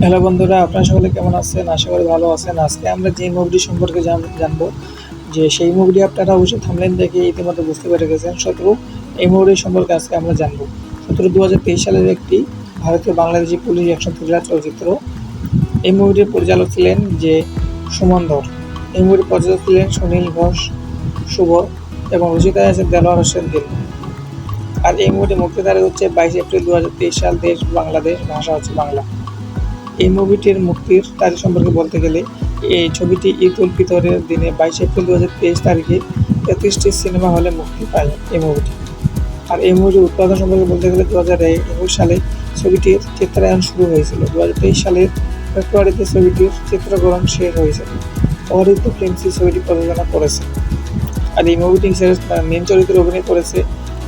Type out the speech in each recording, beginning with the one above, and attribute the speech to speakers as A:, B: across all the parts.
A: Hello বন্ধুরা, আপনারা সকলে কেমন আছেন? আশা করি ভালো আছেন। আজকে আমরা যে মুভিটি সম্পর্কে জানবো, যে সেই মুভিটি আপনারা অবশ্যই থাম্বনেল দেখে ইতিমধ্যে বুঝতে পেরে গেছেন। শত্রু এই মুভিটি সম্পর্কে আজকে আমরা জানবো। শত্রু 2023 সালের একটি ভারতীয় বাংলাদেশি পুলিশ অ্যাকশন থ্রিলার চলচ্চিত্র। এই মুভিটির পরিচালক ছিলেন যে সুমন ধর। এই মুভিটির প্রযোজক ছিলেন সুনীল ঘোষ শুভ এবং রচিতায় আছেন দেলোয়ার হোসেন দিল। আর এই মুভিটি মুক্তির তারিখ হচ্ছে 22 এপ্রিল 2023 সাল। দেশ বাংলাদেশ, ভাষা হচ্ছে বাংলা। এই মুভিটির মুক্তির তারিখ সম্পর্কে বলতে গেলে এই ছবিটি ঈদ উল ফিতরের দিনে 22 এপ্রিল 2023 তারিখে 33টি সিনেমা হলে মুক্তি পায় এই মুভিটি। আর এই মুভিটির উৎপাদন সম্পর্কে বলতে গেলে 2021 সালে ছবিটির চিত্রায়ন শুরু হয়েছিল। 2023 সালের ফেব্রুয়ারিতে ছবিটির চিত্রগ্রহণ শেষ হয়েছিল। অরিত্র ফিল্মস ছবিটি প্রযোজনা করেছে। আর এই মুভিটি মেন চরিত্রে অভিনয় করেছে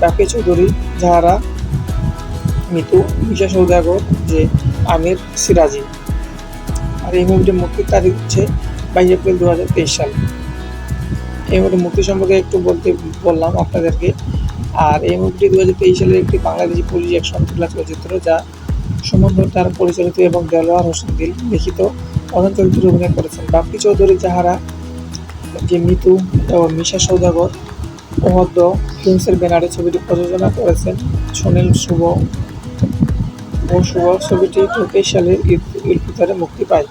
A: রাফি চৌধুরী, যাহারা মিতু, মিশা সৌদাগর, যে আমির, সিরাজি। আর এই মুভিটির মুক্তির তারিখ হচ্ছে 22 এপ্রিল 2023 সাল। এই মুভিটির মুক্তি সম্পর্কে একটু বললাম আপনাদেরকে। আর এই মুভিটি 2023 সালের একটি বাংলাদেশি পুলিশ অ্যাকশন থ্রিলার চলচ্চিত্র, যা সুমন ধর দ্বারা পরিচালিত এবং দেলোয়ার হোসেন দিল লিখিত। প্রধান চরিত্রে অভিনয় করেছেন বাপ্পি চৌধুরী, যাহারা যে মিতু এবং মিশা সৌদাগর। প্রমোদ ফিল্মসের ব্যানারে ছবিটি প্রযোজনা করেছেন সুনীল শুভ। ছবিটি 2023 সালের ঈদ উল ফিতরে মুক্তি পায়।